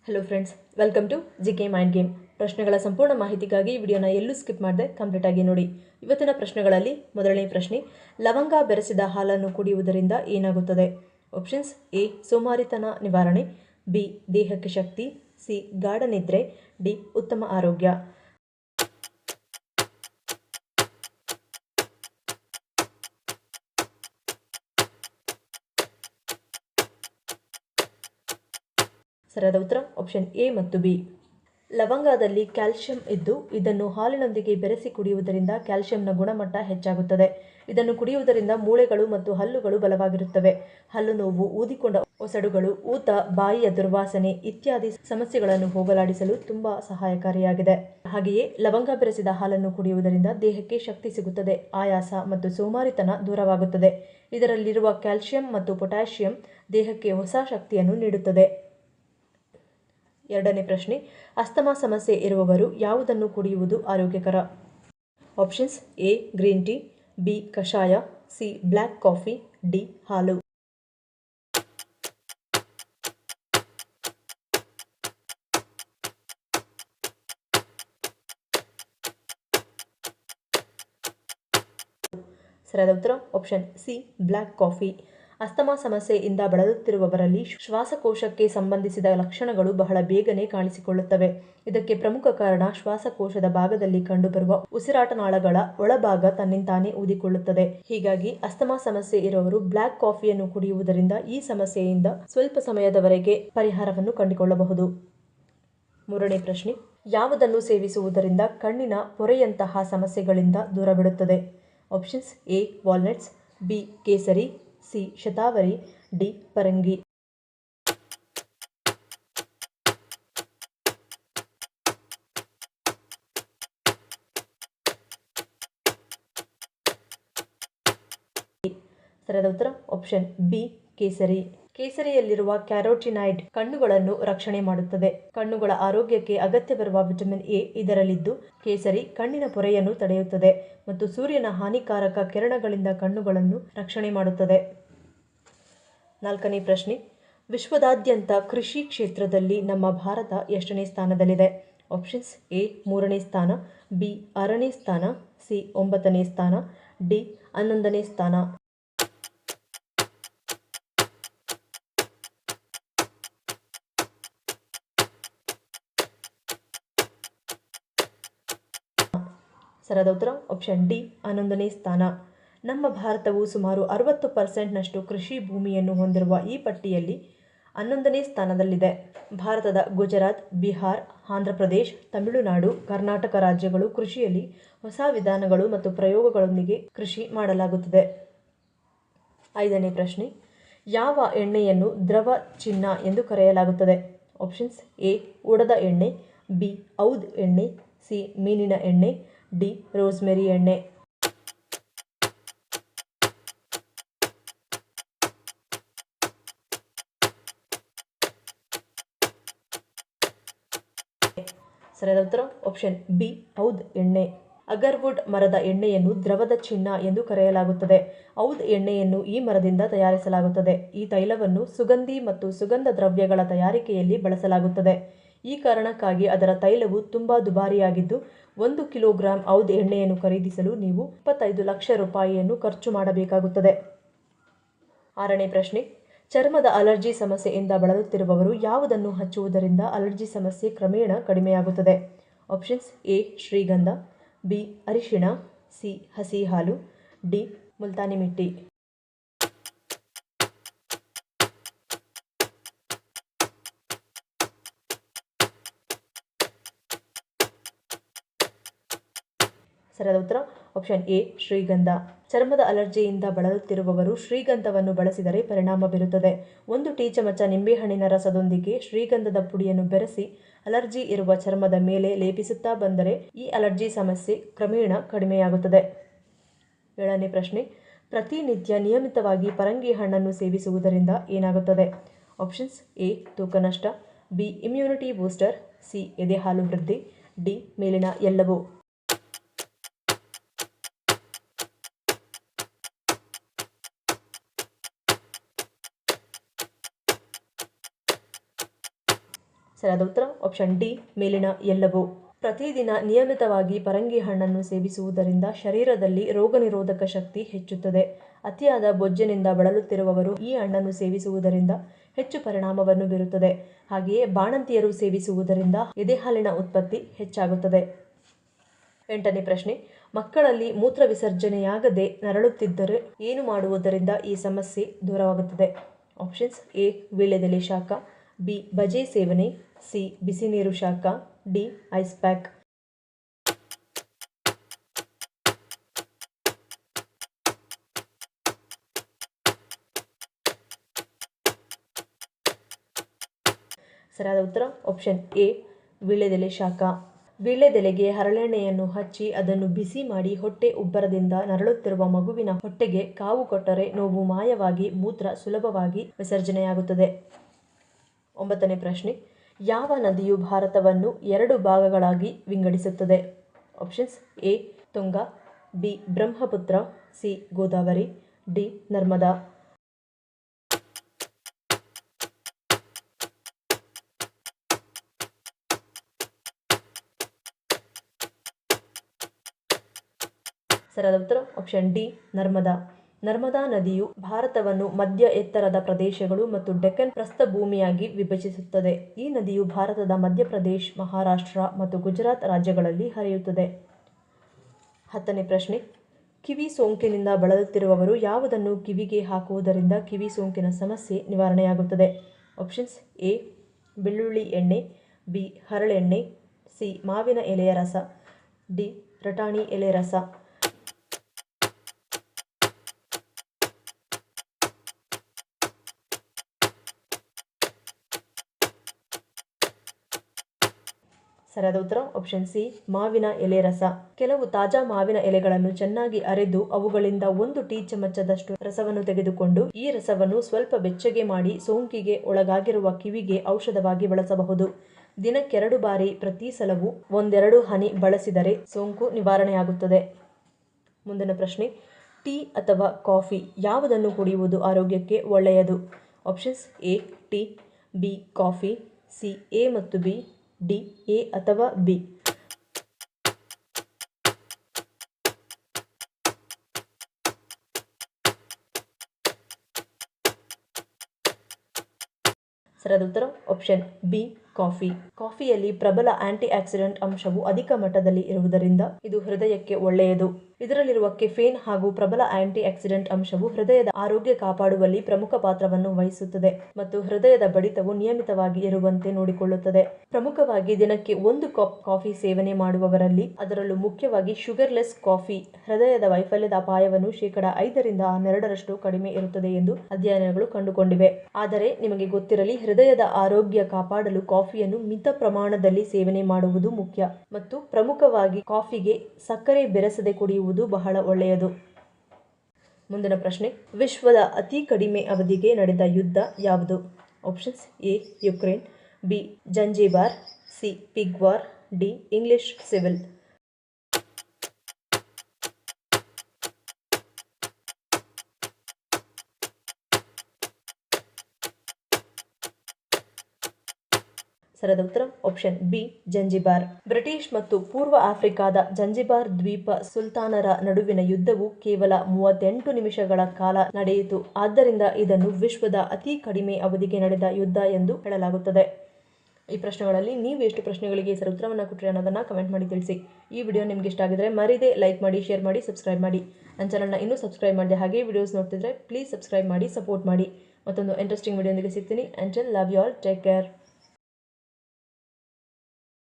Hello friends, welcome to GK mind game. ಪ್ರಶ್ನೆಗಳ ಸಂಪೂರ್ಣ ಮಾಹಿತಿಗಾಗಿ ವಿಡಿಯೋನ ಎಲ್ಲೂ ಸ್ಕಿಪ್ ಮಾಡದೆ ಕಂಪ್ಲೀಟ್ ಆಗಿ ನೋಡಿ. ಇವತ್ತಿನ ಪ್ರಶ್ನೆಗಳಲ್ಲಿ ಮೊದಲನೇ ಪ್ರಶ್ನೆ, ಲವಂಗ ಬೆರೆಸಿದ ಹಾಲನ್ನು ಕುಡಿಯುವುದರಿಂದ ಏನಾಗುತ್ತದೆ? Options: A. ಸೋಮಾರಿತನ ನಿವಾರಣೆ, ಬಿ. ದೇಹಕ್ಕೆ ಶಕ್ತಿ, ಸಿ. ಗಾಢ ನಿದ್ರೆ, ಡಿ. ಉತ್ತಮ ಆರೋಗ್ಯ. ಸರಿಯಾದ ಉತ್ತರ ಆಪ್ಷನ್ ಎ ಮತ್ತು ಬಿ. ಲವಂಗದಲ್ಲಿ ಕ್ಯಾಲ್ಸಿಯಂ ಇದ್ದು ಇದನ್ನು ಹಾಲಿನೊಂದಿಗೆ ಬೆರೆಸಿ ಕುಡಿಯುವುದರಿಂದ ಕ್ಯಾಲ್ಸಿಯಂನ ಗುಣಮಟ್ಟ ಹೆಚ್ಚಾಗುತ್ತದೆ. ಇದನ್ನು ಕುಡಿಯುವುದರಿಂದ ಮೂಳೆಗಳು ಮತ್ತು ಹಲ್ಲುಗಳು ಬಲವಾಗಿರುತ್ತವೆ. ಹಲ್ಲು ನೋವು, ಊದಿಕೊಂಡ ಒಸಡುಗಳು, ಊತ, ಬಾಯಿಯ ದುರ್ವಾಸನೆ ಇತ್ಯಾದಿ ಸಮಸ್ಯೆಗಳನ್ನು ಹೋಗಲಾಡಿಸಲು ತುಂಬಾ ಸಹಾಯಕಾರಿಯಾಗಿದೆ. ಹಾಗೆಯೇ ಲವಂಗ ಬೆರೆಸಿದ ಹಾಲನ್ನು ಕುಡಿಯುವುದರಿಂದ ದೇಹಕ್ಕೆ ಶಕ್ತಿ ಸಿಗುತ್ತದೆ, ಆಯಾಸ ಮತ್ತು ಸೋಮಾರಿತನ ದೂರವಾಗುತ್ತದೆ. ಇದರಲ್ಲಿರುವ ಕ್ಯಾಲ್ಸಿಯಂ ಮತ್ತು ಪೊಟ್ಯಾಷಿಯಂ ದೇಹಕ್ಕೆ ಹೊಸ ಶಕ್ತಿಯನ್ನು ನೀಡುತ್ತದೆ. ಎರಡನೇ ಪ್ರಶ್ನೆ, ಅಸ್ತಮಾ ಸಮಸ್ಯೆ ಇರುವವರು ಯಾವುದನ್ನು ಕುಡಿಯುವುದು ಆರೋಗ್ಯಕರ? Options: A. Green tea, B. ಕಷಾಯ, ಸಿ. Black coffee, D. ಹಾಲು. ಸರಿಯಾದ ಉತ್ತರ option C. Black coffee. Asthma ಸಮಸ್ಯೆಯಿಂದ ಬಳಲುತ್ತಿರುವವರಲ್ಲಿ ಶ್ವಾಸಕೋಶಕ್ಕೆ ಸಂಬಂಧಿಸಿದ ಲಕ್ಷಣಗಳು ಬಹಳ ಬೇಗನೆ ಕಾಣಿಸಿಕೊಳ್ಳುತ್ತವೆ. ಇದಕ್ಕೆ ಪ್ರಮುಖ ಕಾರಣ ಶ್ವಾಸಕೋಶದ ಭಾಗದಲ್ಲಿ ಕಂಡುಬರುವ ಉಸಿರಾಟ ನಾಳಗಳ ಒಳಭಾಗ ತನ್ನಿಂತಾನೇ ಊದಿಕೊಳ್ಳುತ್ತದೆ. ಹೀಗಾಗಿ ಅಸ್ತಮಾ ಸಮಸ್ಯೆ ಇರುವವರು ಬ್ಲ್ಯಾಕ್ ಕಾಫಿಯನ್ನು ಕುಡಿಯುವುದರಿಂದ ಈ ಸಮಸ್ಯೆಯಿಂದ ಸ್ವಲ್ಪ ಸಮಯದವರೆಗೆ ಪರಿಹಾರವನ್ನು ಕಂಡುಕೊಳ್ಳಬಹುದು. ಮೂರನೇ ಪ್ರಶ್ನೆ, ಯಾವುದನ್ನು ಸೇವಿಸುವುದರಿಂದ ಕಣ್ಣಿನ ಪೊರೆಯಂತಹ ಸಮಸ್ಯೆಗಳಿಂದ ದೂರವಿಡುತ್ತದೆ? Options: A. Walnuts, B. ಕೇಸರಿ, ಸಿ. ಶತಾವರಿ, ಡಿ. ಪರಂಗಿ. ಸರಿಯಾದ ಉತ್ತರ ಆಪ್ಷನ್ ಬಿ. ಕೇಸರಿ. ಕೇಸರಿಯಲ್ಲಿರುವ ಕ್ಯಾರೋಟಿನಾಯ್ಡ್ ಕಣ್ಣುಗಳನ್ನು ರಕ್ಷಣೆ ಮಾಡುತ್ತದೆ. ಕಣ್ಣುಗಳ ಆರೋಗ್ಯಕ್ಕೆ ಅಗತ್ಯವಿರುವ ವಿಟಮಿನ್ ಎ ಇದರಲ್ಲಿದ್ದು ಕೇಸರಿ ಕಣ್ಣಿನ ಪೊರೆಯನ್ನು ತಡೆಯುತ್ತದೆ ಮತ್ತು ಸೂರ್ಯನ ಹಾನಿಕಾರಕ ಕಿರಣಗಳಿಂದ ಕಣ್ಣುಗಳನ್ನು ರಕ್ಷಣೆ ಮಾಡುತ್ತದೆ. ನಾಲ್ಕನೇ ಪ್ರಶ್ನೆ, ವಿಶ್ವದಾದ್ಯಂತ ಕೃಷಿ ಕ್ಷೇತ್ರದಲ್ಲಿ ನಮ್ಮ ಭಾರತ ಎಷ್ಟನೇ ಸ್ಥಾನದಲ್ಲಿದೆ? Options: A. 3ನೇ ಸ್ಥಾನ, ಬಿ. 6ನೇ ಸ್ಥಾನ, ಸಿ. 9ನೇ ಸ್ಥಾನ, ಡಿ. 11ನೇ ಸ್ಥಾನ. ಸರಿಯಾದ ಉತ್ತರ ಆಪ್ಷನ್ ಡಿ. 11ನೇ ಸ್ಥಾನ. ನಮ್ಮ ಭಾರತವು ಸುಮಾರು 60% ಕೃಷಿ ಭೂಮಿಯನ್ನು ಹೊಂದಿರುವ ಈ ಪಟ್ಟಿಯಲ್ಲಿ 11ನೇ ಸ್ಥಾನದಲ್ಲಿದೆ. ಭಾರತದ ಗುಜರಾತ್, ಬಿಹಾರ್, ಆಂಧ್ರಪ್ರದೇಶ್, ತಮಿಳುನಾಡು, ಕರ್ನಾಟಕ ರಾಜ್ಯಗಳು ಕೃಷಿಯಲ್ಲಿ ಹೊಸ ವಿಧಾನಗಳು ಮತ್ತು ಪ್ರಯೋಗಗಳೊಂದಿಗೆ ಕೃಷಿ ಮಾಡಲಾಗುತ್ತಿದೆ. ಐದನೇ ಪ್ರಶ್ನೆ, ಯಾವ ಎಣ್ಣೆಯನ್ನು ದ್ರವ ಚಿನ್ನ ಎಂದು ಕರೆಯಲಾಗುತ್ತದೆ? Options: A. ಉಡದ ಎಣ್ಣೆ, ಬಿ. ಔದ್ ಎಣ್ಣೆ, ಸಿ. ಮೀನಿನ ಎಣ್ಣೆ, ಡಿ. ರೋಸ್ಮೆರಿ ಎಣ್ಣೆ. ಸರಿಯಾದ ಉತ್ತರ ಆಪ್ಷನ್ ಬಿ. ಔದ್ ಎಣ್ಣೆ. ಅಗರ್ವುಡ್ ಮರದ ಎಣ್ಣೆಯನ್ನು ದ್ರವದ ಚಿನ್ನ ಎಂದು ಕರೆಯಲಾಗುತ್ತದೆ. ಔದ್ ಎಣ್ಣೆಯನ್ನು ಈ ಮರದಿಂದ ತಯಾರಿಸಲಾಗುತ್ತದೆ. ಈ ತೈಲವನ್ನು ಸುಗಂಧಿ ಮತ್ತು ಸುಗಂಧ ದ್ರವ್ಯಗಳ ತಯಾರಿಕೆಯಲ್ಲಿ ಬಳಸಲಾಗುತ್ತದೆ. ಈ ಕಾರಣಕ್ಕಾಗಿ ಅದರ ತೈಲವು ತುಂಬಾ ದುಬಾರಿಯಾಗಿದ್ದು 1 ಕಿಲೋಗ್ರಾಂ ಔದ್ ಎಣ್ಣೆಯನ್ನು ಖರೀದಿಸಲು ನೀವು 25 ಲಕ್ಷ ರೂಪಾಯಿಯನ್ನು ಖರ್ಚು ಮಾಡಬೇಕಾಗುತ್ತದೆ. ಆರನೇ ಪ್ರಶ್ನೆ, ಚರ್ಮದ ಅಲರ್ಜಿ ಸಮಸ್ಯೆಯಿಂದ ಬಳಲುತ್ತಿರುವವರು ಯಾವುದನ್ನು ಹಚ್ಚುವುದರಿಂದ ಅಲರ್ಜಿ ಸಮಸ್ಯೆ ಕ್ರಮೇಣ ಕಡಿಮೆಯಾಗುತ್ತದೆ? Options: A. ಶ್ರೀಗಂಧ, ಬಿ. ಅರಿಶಿಣ, ಸಿ. ಹಸಿ ಹಾಲು, ಡಿ. ಮುಲ್ತಾನಿ ಮಿಟ್ಟಿ. ಸರಿಯಾದ ಉತ್ತರ ಆಪ್ಷನ್ ಎ. ಶ್ರೀಗಂಧ. ಚರ್ಮದ ಅಲರ್ಜಿಯಿಂದ ಬಳಲುತ್ತಿರುವವರು ಶ್ರೀಗಂಧವನ್ನು ಬಳಸಿದರೆ ಪರಿಣಾಮ ಬೀರುತ್ತದೆ. 1 ಟೀ ಚಮಚ ನಿಂಬೆಹಣ್ಣಿನ ರಸದೊಂದಿಗೆ ಶ್ರೀಗಂಧದ ಪುಡಿಯನ್ನು ಬೆರೆಸಿ ಅಲರ್ಜಿ ಇರುವ ಚರ್ಮದ ಮೇಲೆ ಲೇಪಿಸುತ್ತಾ ಬಂದರೆ ಈ ಅಲರ್ಜಿ ಸಮಸ್ಯೆ ಕ್ರಮೇಣ ಕಡಿಮೆಯಾಗುತ್ತದೆ. ಏಳನೇ ಪ್ರಶ್ನೆ, ಪ್ರತಿನಿತ್ಯ ನಿಯಮಿತವಾಗಿ ಪರಂಗಿ ಹಣ್ಣನ್ನು ಸೇವಿಸುವುದರಿಂದ ಏನಾಗುತ್ತದೆ? Options: A. ತೂಕ ನಷ್ಟ, ಬಿ. Immunity booster, C. ಎದೆಹಾಲು ವೃದ್ಧಿ, ಡಿ. ಮೇಲಿನ ಎಲ್ಲವೂ. ಸರಿಯಾದ ಉತ್ತರ ಆಪ್ಷನ್ ಡಿ ಮೇಲಿನ ಎಲ್ಲವೂ. ಪ್ರತಿದಿನ ನಿಯಮಿತವಾಗಿ ಪರಂಗಿ ಹಣ್ಣನ್ನು ಸೇವಿಸುವುದರಿಂದ ಶರೀರದಲ್ಲಿ ರೋಗನಿರೋಧಕ ಶಕ್ತಿ ಹೆಚ್ಚುತ್ತದೆ. ಅತಿಯಾದ ಬೊಜ್ಜಿನಿಂದ ಬಳಲುತ್ತಿರುವವರು ಈ ಹಣ್ಣನ್ನು ಸೇವಿಸುವುದರಿಂದ ಹೆಚ್ಚು ಪರಿಣಾಮವನ್ನು ಬೀರುತ್ತದೆ. ಹಾಗೆಯೇ ಬಾಣಂತಿಯರು ಸೇವಿಸುವುದರಿಂದ ಎದೆಹಾಲಿನ ಉತ್ಪತ್ತಿ ಹೆಚ್ಚಾಗುತ್ತದೆ. 8ನೇ ಪ್ರಶ್ನೆ, ಮಕ್ಕಳಲ್ಲಿ ಮೂತ್ರ ವಿಸರ್ಜನೆಯಾಗದೆ ನರಳುತ್ತಿದ್ದರೆ ಏನು ಮಾಡುವುದರಿಂದ ಈ ಸಮಸ್ಯೆ ದೂರವಾಗುತ್ತದೆ? ಆಪ್ಷನ್ಸ್ ಎ ವೀಳ್ಯದೆಲೆ ಶಾಖ, ಬಿ ಬಜೆ ಸೇವನೆ, ಸಿ ಬಿಸಿ ನೀರು ಶಾಖ, ಡಿ ಐಸ್ ಪ್ಯಾಕ್. ಸರಿಯಾದ ಉತ್ತರ ಆಪ್ಷನ್ ಎ ವೀಳ್ಯದೆಲೆ ಶಾಖ. ವೀಳ್ಯದೆಲೆಗೆ ಹರಳೆಣ್ಣೆಯನ್ನು ಹಚ್ಚಿ ಅದನ್ನು ಬಿಸಿ ಮಾಡಿ ಹೊಟ್ಟೆ ಉಬ್ಬರದಿಂದ ನರಳುತ್ತಿರುವ ಮಗುವಿನ ಹೊಟ್ಟೆಗೆ ಕಾವು ಕೊಟ್ಟರೆ ನೋವು ಮಾಯವಾಗಿ ಮೂತ್ರ ಸುಲಭವಾಗಿ ವಿಸರ್ಜನೆಯಾಗುತ್ತದೆ. 9ನೇ ಪ್ರಶ್ನೆ, ಯಾವ ನದಿಯು ಭಾರತವನ್ನು 2 ಭಾಗಗಳಾಗಿ ವಿಂಗಡಿಸುತ್ತದೆ? Options A Tunga, B Brahmaputra, C Godavari, D Narmada. ಸರಿಯಾದ ಉತ್ತರ ಆಪ್ಷನ್ ಡಿ ನರ್ಮದಾ. ನರ್ಮದಾ ನದಿಯು ಭಾರತವನ್ನು ಮಧ್ಯ ಎತ್ತರದ ಪ್ರದೇಶಗಳು ಮತ್ತು ಡೆಕ್ಕನ್ ಪ್ರಸ್ಥಭೂಮಿಯಾಗಿ ವಿಭಜಿಸುತ್ತದೆ. ಈ ನದಿಯು ಭಾರತದ ಮಧ್ಯಪ್ರದೇಶ್, ಮಹಾರಾಷ್ಟ್ರ ಮತ್ತು ಗುಜರಾತ್ ರಾಜ್ಯಗಳಲ್ಲಿ ಹರಿಯುತ್ತದೆ. 10ನೇ ಪ್ರಶ್ನೆ, ಕಿವಿ ಸೋಂಕಿನಿಂದ ಬಳಲುತ್ತಿರುವವರು ಯಾವುದನ್ನು ಕಿವಿಗೆ ಹಾಕುವುದರಿಂದ ಕಿವಿ ಸೋಂಕಿನ ಸಮಸ್ಯೆ ನಿವಾರಣೆಯಾಗುತ್ತದೆ? ಆಪ್ಷನ್ಸ್ ಎ ಬೆಳ್ಳುಳ್ಳಿ ಎಣ್ಣೆ, ಬಿ ಹರಳೆಣ್ಣೆ, ಸಿ ಮಾವಿನ ಎಲೆಯ ರಸ, ಡಿ ರಟಾಣಿ ಎಲೆ ರಸ. ಸರಿಯಾದ ಉತ್ತರ ಆಪ್ಷನ್ ಸಿ ಮಾವಿನ ಎಲೆ ರಸ. ಕೆಲವು ತಾಜಾ ಮಾವಿನ ಎಲೆಗಳನ್ನು ಚೆನ್ನಾಗಿ ಅರೆದು ಅವುಗಳಿಂದ 1 ಟೀ ಚಮಚದಷ್ಟು ರಸವನ್ನು ತೆಗೆದುಕೊಂಡು ಈ ರಸವನ್ನು ಸ್ವಲ್ಪ ಬೆಚ್ಚಗೆ ಮಾಡಿ ಸೋಂಕಿಗೆ ಒಳಗಾಗಿರುವ ಕಿವಿಗೆ ಔಷಧವಾಗಿ ಬಳಸಬಹುದು. ದಿನಕ್ಕೆ 2 ಬಾರಿ ಪ್ರತಿ ಸಲವೂ 1-2 ಹನಿ ಬಳಸಿದರೆ ಸೋಂಕು ನಿವಾರಣೆಯಾಗುತ್ತದೆ. ಮುಂದಿನ ಪ್ರಶ್ನೆ, ಟೀ ಅಥವಾ ಕಾಫಿ ಯಾವುದನ್ನು ಕುಡಿಯುವುದು ಆರೋಗ್ಯಕ್ಕೆ ಒಳ್ಳೆಯದು? Options A tea, B coffee, C A ಮತ್ತು ಬಿ, ಡಿ ಎ ಅಥವಾ ಬಿ. ಸರಿಯಾದ ಉತ್ತರ ಆಪ್ಷನ್ ಬಿ ಕಾಫಿ. ಕಾಫಿಯಲ್ಲಿ ಪ್ರಬಲ ಆಂಟಿ ಆಕ್ಸಿಡೆಂಟ್ ಅಂಶವು ಅಧಿಕ ಮಟ್ಟದಲ್ಲಿ ಇರುವುದರಿಂದ ಇದು ಹೃದಯಕ್ಕೆ ಒಳ್ಳೆಯದು. ಇದರಲ್ಲಿರುವ ಕೆಫೇನ್ ಹಾಗೂ ಪ್ರಬಲ ಆಂಟಿ ಆಕ್ಸಿಡೆಂಟ್ ಅಂಶವು ಹೃದಯದ ಆರೋಗ್ಯ ಕಾಪಾಡುವಲ್ಲಿ ಪ್ರಮುಖ ಪಾತ್ರವನ್ನು ವಹಿಸುತ್ತದೆ ಮತ್ತು ಹೃದಯದ ಬಡಿತವು ನಿಯಮಿತವಾಗಿ ಇರುವಂತೆ ನೋಡಿಕೊಳ್ಳುತ್ತದೆ. ಪ್ರಮುಖವಾಗಿ ದಿನಕ್ಕೆ 1 ಕಪ್ ಕಾಫಿ ಸೇವನೆ ಮಾಡುವವರಲ್ಲಿ, ಅದರಲ್ಲೂ ಮುಖ್ಯವಾಗಿ ಶುಗರ್ಲೆಸ್ ಕಾಫಿ, ಹೃದಯದ ವೈಫಲ್ಯದ ಅಪಾಯವನ್ನು 5-12% ಕಡಿಮೆ ಇರುತ್ತದೆ ಎಂದು ಅಧ್ಯಯನಗಳು ಕಂಡುಕೊಂಡಿವೆ. ಆದರೆ ನಿಮಗೆ ಗೊತ್ತಿರಲಿ, ಹೃದಯದ ಆರೋಗ್ಯ ಕಾಪಾಡಲು ಕಾಫಿಯನ್ನು ಮಿತ ಪ್ರಮಾಣದಲ್ಲಿ ಸೇವನೆ ಮಾಡುವುದು ಮುಖ್ಯ ಮತ್ತು ಪ್ರಮುಖವಾಗಿ ಕಾಫಿಗೆ ಸಕ್ಕರೆ ಬೆರೆಸದೆ ಕುಡಿಯುವುದು ಬಹಳ ಒಳ್ಳೆಯದು. ಮುಂದಿನ ಪ್ರಶ್ನೆ, ವಿಶ್ವದ ಅತಿ ಕಡಿಮೆ ಅವಧಿಗೆ ನಡೆದ ಯುದ್ಧ ಯಾವುದು? Options A Ukraine, B Zanzibar, C pig war, D English civil. ಸರಿಯಾದ ಉತ್ತರ ಆಪ್ಷನ್ ಬಿ ಜಂಜಿಬಾರ್. ಬ್ರಿಟಿಷ್ ಮತ್ತು ಪೂರ್ವ ಆಫ್ರಿಕಾದ ಜಂಜಿಬಾರ್ ದ್ವೀಪ ಸುಲ್ತಾನರ ನಡುವಿನ ಯುದ್ಧವು ಕೇವಲ 38 ನಿಮಿಷಗಳ ಕಾಲ ನಡೆಯಿತು. ಆದ್ದರಿಂದ ಇದನ್ನು ವಿಶ್ವದ ಅತಿ ಕಡಿಮೆ ಅವಧಿಗೆ ನಡೆದ ಯುದ್ಧ ಎಂದು ಹೇಳಲಾಗುತ್ತದೆ. ಈ ಪ್ರಶ್ನೆಗಳಲ್ಲಿ ನೀವು ಎಷ್ಟು ಪ್ರಶ್ನೆಗಳಿಗೆ ಸರಿ ಉತ್ತರವನ್ನು ಕೊಟ್ಟರೆ ಅನ್ನೋದನ್ನು ಕಮೆಂಟ್ ಮಾಡಿ ತಿಳಿಸಿ. ಈ ವಿಡಿಯೋ ನಿಮಗೆ ಇಷ್ಟ ಆಗಿದ್ರೆ ಮರಿದೇ ಲೈಕ್ ಮಾಡಿ, ಶೇರ್ ಮಾಡಿ, ಸಬ್ಸ್ಕ್ರೈಬ್ ಮಾಡಿ. ನನ್ನ ಚಾನಲ್ನ ಇನ್ನೂ ಸಬ್ಸ್ಕ್ರೈಬ್ ಮಾಡಿದೆ ಹಾಗೆ ವಿಡಿಯೋಸ್ ನೋಡ್ತಿದ್ರೆ ಪ್ಲೀಸ್ ಸಬ್ಸ್ಕ್ರೈಬ್ ಮಾಡಿ, ಸಪೋರ್ಟ್ ಮಾಡಿ. ಮತ್ತೊಂದು ಇಂಟ್ರೆಸ್ಟಿಂಗ್ ವಿಡಿಯೋನಿಗೆ ಸಿಗ್ತೀನಿ. Until love you all, take care.